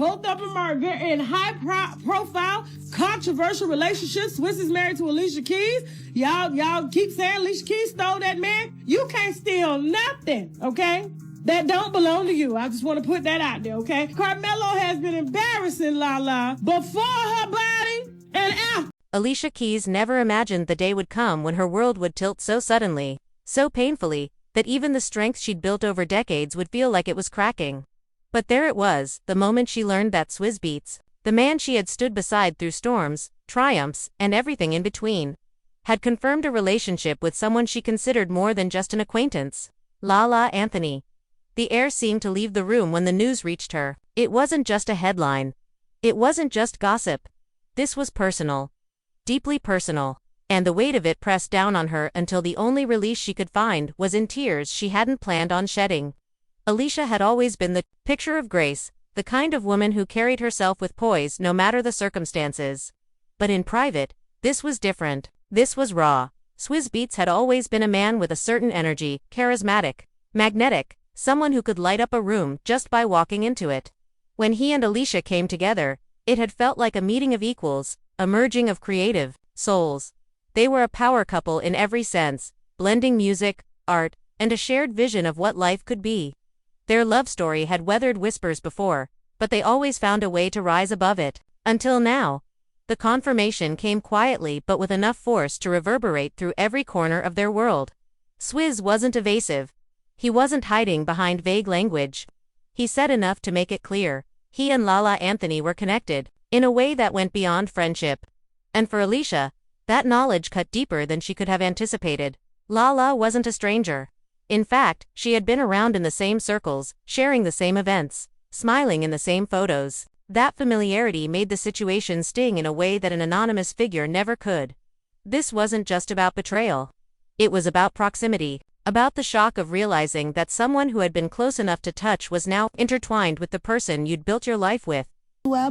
Both of them are in high-profile, controversial relationships. Swizz is married to Alicia Keys. Y'all keep saying Alicia Keys stole that man. You can't steal nothing, okay? That don't belong to you. I just want to put that out there, okay? Carmelo has been embarrassing Lala before her body and after. Alicia Keys never imagined the day would come when her world would tilt so suddenly, so painfully, that even the strength she'd built over decades would feel like it was cracking. But there it was, the moment she learned that Swizz Beatz, the man she had stood beside through storms, triumphs, and everything in between, had confirmed a relationship with someone she considered more than just an acquaintance. Lala Anthony. The air seemed to leave the room when the news reached her. It wasn't just a headline. It wasn't just gossip. This was personal. Deeply personal. And the weight of it pressed down on her until the only release she could find was in tears she hadn't planned on shedding. Alicia had always been the picture of grace, the kind of woman who carried herself with poise no matter the circumstances. But in private, this was different. This was raw. Swizz Beatz had always been a man with a certain energy, charismatic, magnetic, someone who could light up a room just by walking into it. When he and Alicia came together, it had felt like a meeting of equals, a merging of creative souls. They were a power couple in every sense, blending music, art, and a shared vision of what life could be. Their love story had weathered whispers before, but they always found a way to rise above it. Until now. The confirmation came quietly but with enough force to reverberate through every corner of their world. Swizz wasn't evasive. He wasn't hiding behind vague language. He said enough to make it clear. He and Lala Anthony were connected, in a way that went beyond friendship. And for Alicia, that knowledge cut deeper than she could have anticipated. Lala wasn't a stranger. In fact, she had been around in the same circles, sharing the same events, smiling in the same photos. That familiarity made the situation sting in a way that an anonymous figure never could. This wasn't just about betrayal. It was about proximity, about the shock of realizing that someone who had been close enough to touch was now intertwined with the person you'd built your life with. Like,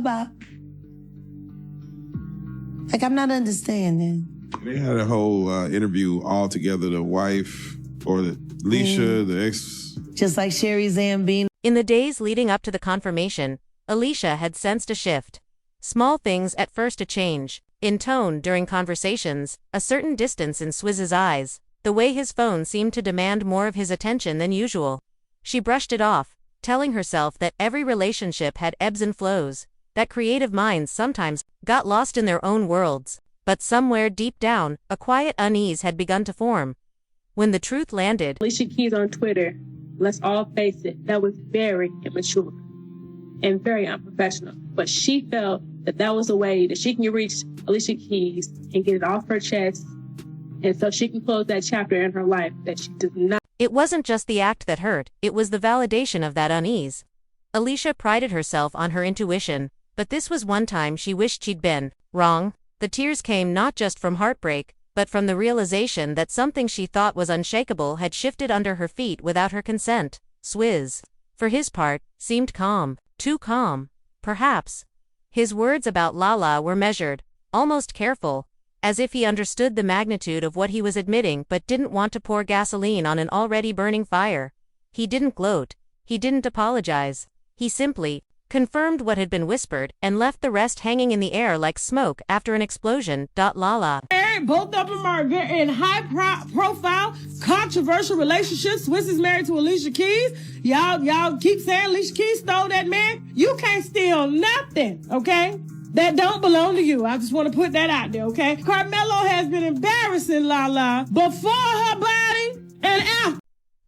I'm not understanding. They had a whole interview all together, the wife, or Alicia, the ex. Just like Sherry Zambine. In the days leading up to the confirmation, Alicia had sensed a shift. Small things at first a change, in tone during conversations, a certain distance in Swizz's eyes, the way his phone seemed to demand more of his attention than usual. She brushed it off, telling herself that every relationship had ebbs and flows, that creative minds sometimes got lost in their own worlds, but somewhere deep down, a quiet unease had begun to form. When the truth landed, Alicia Keys on Twitter, let's all face it, that was very immature and very unprofessional. But she felt that that was a way that she can reach Alicia Keys and get it off her chest, and so she can close that chapter in her life that she does not. It wasn't just the act that hurt, it was the validation of that unease. Alicia prided herself on her intuition, but this was one time she wished she'd been wrong. The tears came not just from heartbreak, but from the realization that something she thought was unshakable had shifted under her feet without her consent. Swizz, for his part, seemed calm, too calm, perhaps. His words about Lala were measured, almost careful, as if he understood the magnitude of what he was admitting but didn't want to pour gasoline on an already burning fire. He didn't gloat, he didn't apologize, he simply confirmed what had been whispered and left the rest hanging in the air like smoke after an explosion. Lala. Both of them are in high-profile, controversial relationships. Swizz is married to Alicia Keys. Y'all keep saying Alicia Keys stole that man. You can't steal nothing, okay? That don't belong to you. I just want to put that out there, okay? Carmelo has been embarrassing Lala before her body and after.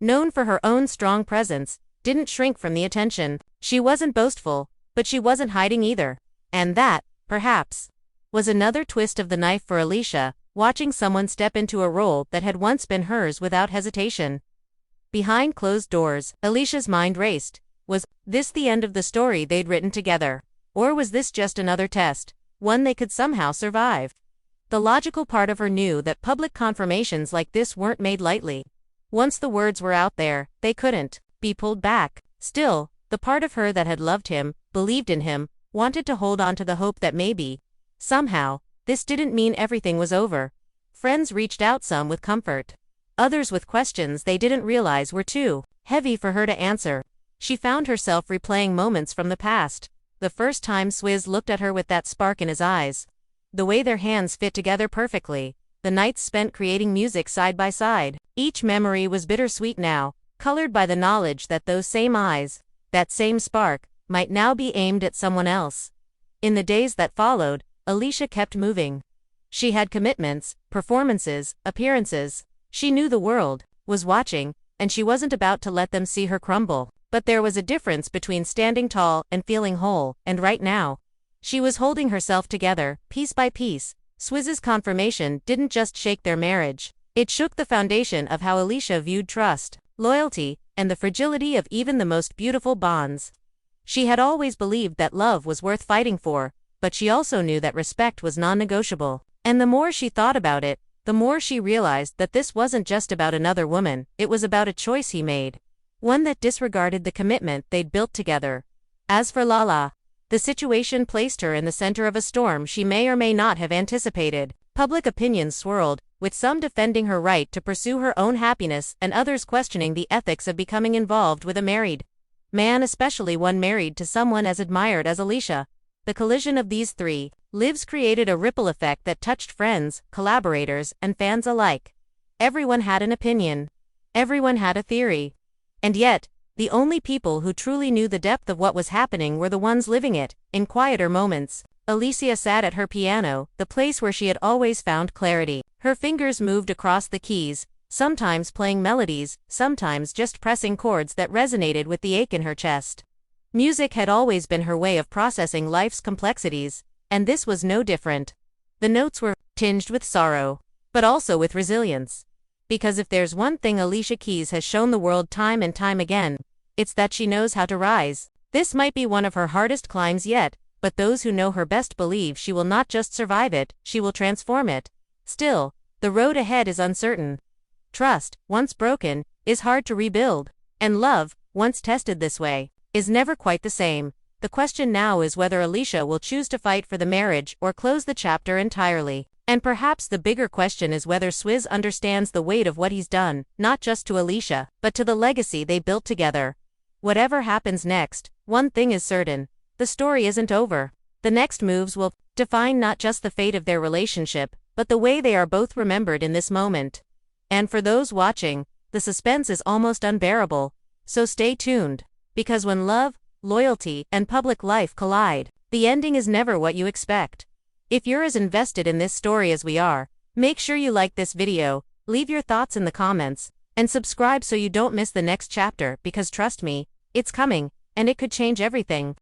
Known for her own strong presence, didn't shrink from the attention. She wasn't boastful, but she wasn't hiding either. And that, perhaps, was another twist of the knife for Alicia, watching someone step into a role that had once been hers without hesitation. Behind closed doors, Alicia's mind raced. Was this the end of the story they'd written together? Or was this just another test, one they could somehow survive? The logical part of her knew that public confirmations like this weren't made lightly. Once the words were out there, they couldn't be pulled back. Still, the part of her that had loved him, believed in him, wanted to hold on to the hope that maybe, somehow, this didn't mean everything was over. Friends reached out, some with comfort, others with questions they didn't realize were too heavy for her to answer. She found herself replaying moments from the past, the first time Swizz looked at her with that spark in his eyes. The way their hands fit together perfectly. The nights spent creating music side by side. Each memory was bittersweet now, colored by the knowledge that those same eyes, that same spark, might now be aimed at someone else. In the days that followed, Alicia kept moving. She had commitments, performances, appearances. She knew the world was watching, and she wasn't about to let them see her crumble. But there was a difference between standing tall and feeling whole, and right now, she was holding herself together, piece by piece. Swizz's confirmation didn't just shake their marriage. It shook the foundation of how Alicia viewed trust, loyalty, and the fragility of even the most beautiful bonds. She had always believed that love was worth fighting for, but she also knew that respect was non-negotiable. And the more she thought about it, the more she realized that this wasn't just about another woman, it was about a choice he made. One that disregarded the commitment they'd built together. As for Lala, the situation placed her in the center of a storm she may or may not have anticipated. Public opinion swirled, with some defending her right to pursue her own happiness and others questioning the ethics of becoming involved with a married man, especially one married to someone as admired as Alicia. The collision of these three lives created a ripple effect that touched friends, collaborators, and fans alike. Everyone had an opinion. Everyone had a theory. And yet, the only people who truly knew the depth of what was happening were the ones living it. In quieter moments, Alicia sat at her piano, the place where she had always found clarity. Her fingers moved across the keys, sometimes playing melodies, sometimes just pressing chords that resonated with the ache in her chest. Music had always been her way of processing life's complexities, and this was no different. The notes were tinged with sorrow, but also with resilience. Because if there's one thing Alicia Keys has shown the world time and time again, it's that she knows how to rise. This might be one of her hardest climbs yet, but those who know her best believe she will not just survive it, she will transform it. Still, the road ahead is uncertain. Trust, once broken, is hard to rebuild. And love, once tested this way, is never quite the same. The question now is whether Alicia will choose to fight for the marriage or close the chapter entirely. And perhaps the bigger question is whether Swizz understands the weight of what he's done, not just to Alicia, but to the legacy they built together. Whatever happens next, one thing is certain. The story isn't over. The next moves will define not just the fate of their relationship, but the way they are both remembered in this moment. And for those watching, the suspense is almost unbearable. So stay tuned. Because when love, loyalty, and public life collide, the ending is never what you expect. If you're as invested in this story as we are, make sure you like this video, leave your thoughts in the comments, and subscribe so you don't miss the next chapter, because trust me, it's coming, and it could change everything.